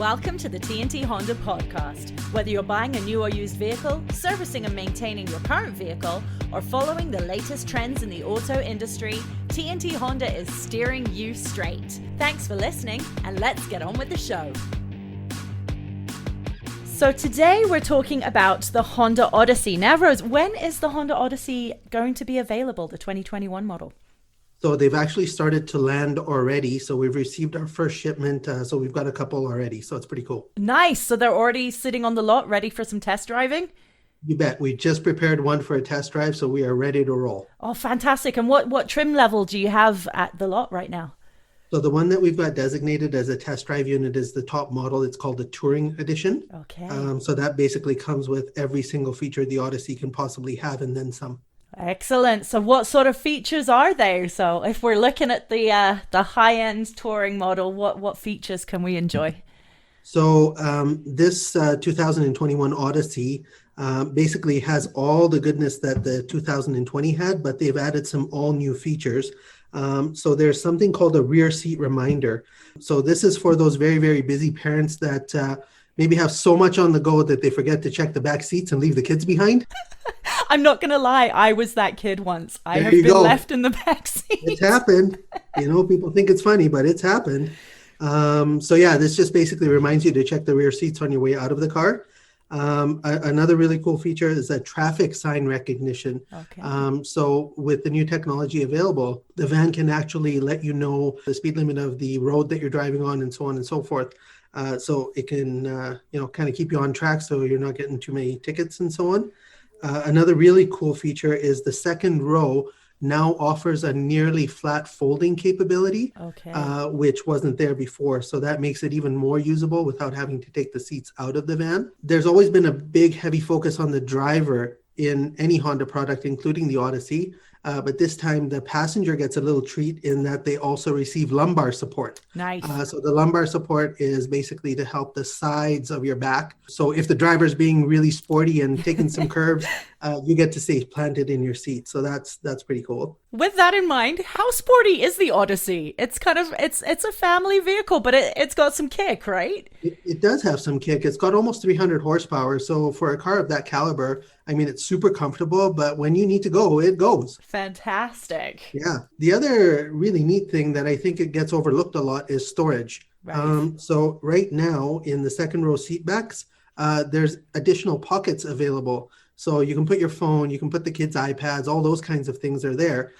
Welcome to the T&T Honda podcast. Whether you're buying a new or used vehicle, servicing and maintaining your current vehicle, or following the latest trends in the auto industry, T&T Honda is steering you straight. Thanks for listening, and let's get on with the show. So today we're talking about the Honda Odyssey. Now, Rose, when is the Honda Odyssey going to be available, the 2021 model? So they've actually started to land already. So we've received our first shipment. So we've got a couple already. So it's pretty cool. Nice. So they're already sitting on the lot, ready for some test driving? You bet. We just prepared one for a test drive. So we are ready to roll. Oh, fantastic. And what trim level do you have at the lot right now? So the one that we've got designated as a test drive unit is the top model. It's called the Touring Edition. Okay. So that basically comes with every single feature the Odyssey can possibly have and then some. Excellent. So what sort of features are there? So if we're looking at the high-end touring model, what features can we enjoy? So this 2021 Odyssey basically has all the goodness that the 2020 had, but they've added some all new features. So there's something called a rear seat reminder. So this is for those very, very busy parents that maybe have so much on the go that they forget to check the back seats and leave the kids behind. I'm not going to lie. I was that kid once. I have been left in the back seat. It's happened. People think it's funny, but it's happened. So yeah, this just basically reminds you to check the rear seats on your way out of the car. Another really cool feature is a traffic sign recognition. Okay. So with the new technology available, the van can actually let you know the speed limit of the road that you're driving on and so on and so forth. So it can, kind of keep you on track so you're not getting too many tickets and so on. Another really cool feature is the second row now offers a nearly flat folding capability, Okay. which wasn't there before. So that makes it even more usable without having to take the seats out of the van. There's always been a big, heavy focus on the driver in any Honda product, including the Odyssey. But this time the passenger gets a little treat in that they also receive lumbar support. Nice. So the lumbar support is basically to help the sides of your back. So if the driver's being really sporty and taking some curves, you get to stay planted in your seat. So that's pretty cool. With that in mind, how sporty is the Odyssey? It's kind of, it's a family vehicle, but it's got some kick, right? It does have some kick. It's got almost 300 horsepower. So for a car of that caliber, it's super comfortable, but when you need to go, it goes. Fantastic. Yeah. The other really neat thing that I think it gets overlooked a lot is storage. Right. So right now in the second row seat backs, there's additional pockets available. So you can put your phone, you can put the kids' iPads, all those kinds of things are there.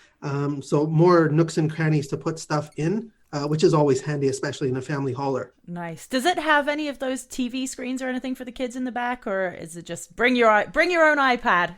So more nooks and crannies to put stuff in, which is always handy, especially in a family hauler. Nice. Does it have any of those TV screens or anything for the kids in the back, or is it just bring your own iPad?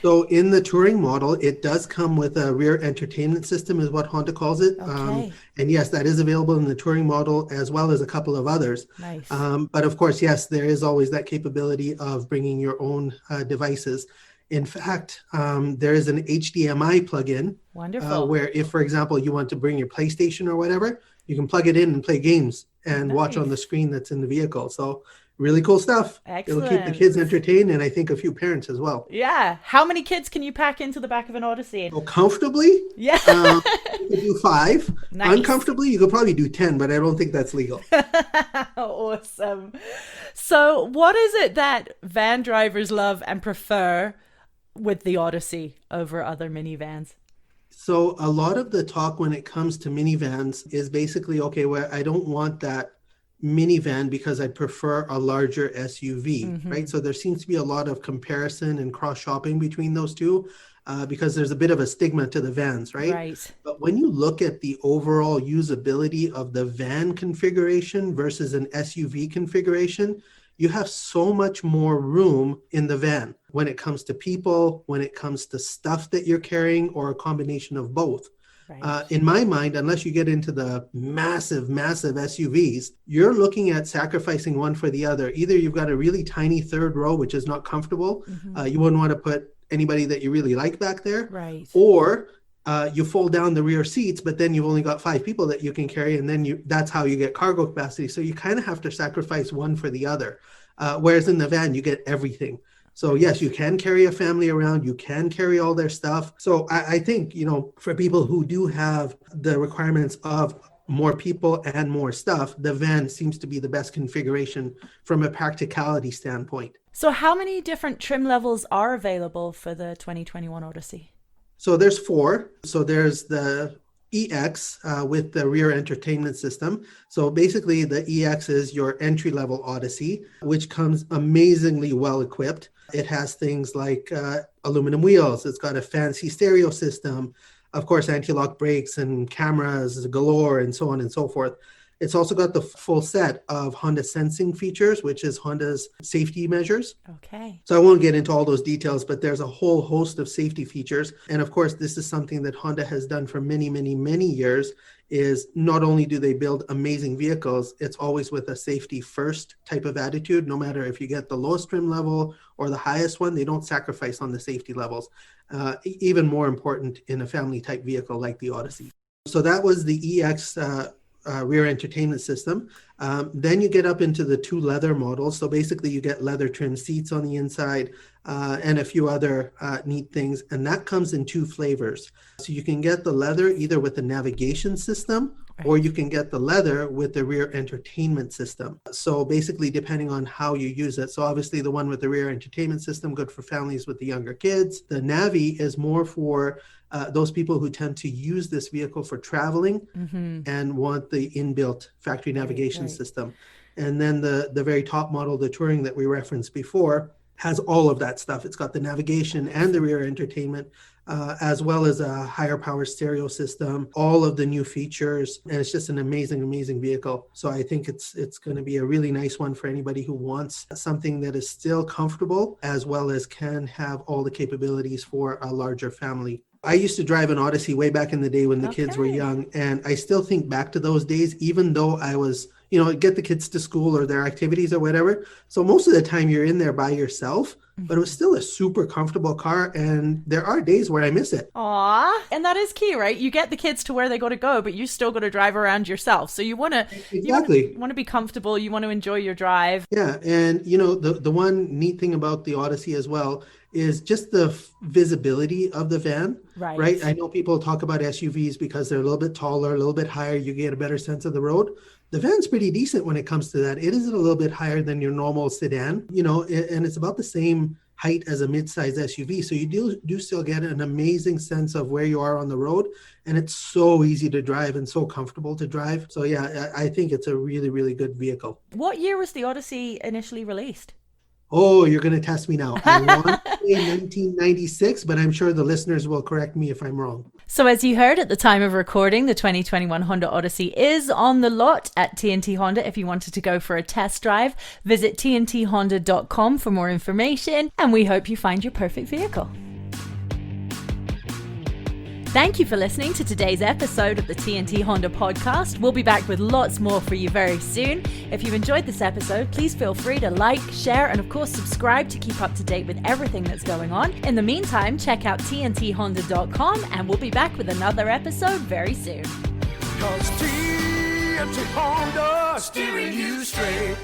So in the touring model, it does come with a rear entertainment system is what Honda calls it. Okay. And yes, that is available in the touring model as well as a couple of others. Nice. But of course, yes, there is always that capability of bringing your own devices. In fact, there is an HDMI plug-in. Wonderful. Where if, for example, you want to bring your PlayStation or whatever, you can plug it in and play games and watch on the screen that's in the vehicle. So really cool stuff. Excellent. It'll keep the kids entertained and I think a few parents as well. Yeah. How many kids can you pack into the back of an Odyssey? So comfortably, Yeah. you could do 5. Nice. Uncomfortably, you could probably do 10, but I don't think that's legal. Awesome. So what is it that van drivers love and prefer with the Odyssey over other minivans? So a lot of the talk when it comes to minivans is basically, okay, where I don't want that minivan because I prefer a larger SUV, right? So there seems to be a lot of comparison and cross-shopping between those two because there's a bit of a stigma to the vans, right? Right. But when you look at the overall usability of the van configuration versus an SUV configuration, you have so much more room in the van when it comes to people, when it comes to stuff that you're carrying, or a combination of both. Right. In my mind, unless you get into the massive, massive SUVs, you're looking at sacrificing one for the other. Either you've got a really tiny third row, which is not comfortable. You wouldn't want to put anybody that you really like back there. Right. Or you fold down the rear seats, but then you've only got 5 people that you can carry, and then that's how you get cargo capacity. So you kind of have to sacrifice one for the other. Whereas in the van, you get everything. So yes, you can carry a family around, you can carry all their stuff. So I think, for people who do have the requirements of more people and more stuff, the van seems to be the best configuration from a practicality standpoint. So how many different trim levels are available for the 2021 Odyssey? So there's 4. So there's the EX with the rear entertainment system. So basically the EX is your entry-level Odyssey, which comes amazingly well equipped. It has things like aluminum wheels. It's got a fancy stereo system, of course, anti-lock brakes and cameras galore and so on and so forth. It's also got the full set of Honda sensing features, which is Honda's safety measures. Okay. So I won't get into all those details, but there's a whole host of safety features. And of course, this is something that Honda has done for many, many, many years, is not only do they build amazing vehicles, it's always with a safety first type of attitude. No matter if you get the lowest trim level or the highest one, they don't sacrifice on the safety levels. Even more important in a family type vehicle like the Odyssey. So that was the EX rear entertainment system. Then you get up into the 2 leather models. So basically you get leather trim seats on the inside and a few other neat things. And that comes in 2 flavors. So you can get the leather either with the navigation system, or you can get the leather with the rear entertainment system. So basically depending on how you use it. So obviously the one with the rear entertainment system, good for families with the younger kids. The Navi is more for those people who tend to use this vehicle for traveling and want the inbuilt factory navigation system. And then the very top model, the Touring that we referenced before, has all of that stuff. It's got the navigation and the rear entertainment, as well as a higher power stereo system, all of the new features, and it's just an amazing, amazing vehicle. So I think it's going to be a really nice one for anybody who wants something that is still comfortable, as well as can have all the capabilities for a larger family. I used to drive an Odyssey way back in the day when the kids were young, and I still think back to those days, even though I was, get the kids to school or their activities or whatever. So most of the time you're in there by yourself, but it was still a super comfortable car, and there are days where I miss it. Aw, and that is key, right? You get the kids to where they got to go, but you still got to drive around yourself. So you want to want to be comfortable. You want to enjoy your drive. Yeah, and the one neat thing about the Odyssey as well is just the visibility of the van, right? I know people talk about SUVs because they're a little bit taller, a little bit higher. You get a better sense of the road. The van's pretty decent when it comes to that. It is a little bit higher than your normal sedan, and it's about the same height as a mid-size SUV. So you do still get an amazing sense of where you are on the road, and it's so easy to drive and so comfortable to drive. So yeah, I think it's a really, really good vehicle. What year was the Odyssey initially released? Oh, you're going to test me now. I want to say 1996, but I'm sure the listeners will correct me if I'm wrong. So as you heard at the time of recording, the 2021 Honda Odyssey is on the lot at T&T Honda. If you wanted to go for a test drive, visit tnthonda.com for more information, and we hope you find your perfect vehicle. Thank you for listening to today's episode of the T&T Honda podcast. We'll be back with lots more for you very soon. If you've enjoyed this episode, please feel free to like, share, and of course subscribe to keep up to date with everything that's going on. In the meantime, check out tnthonda.com, and we'll be back with another episode very soon. 'Cause T&T Honda, steering you straight.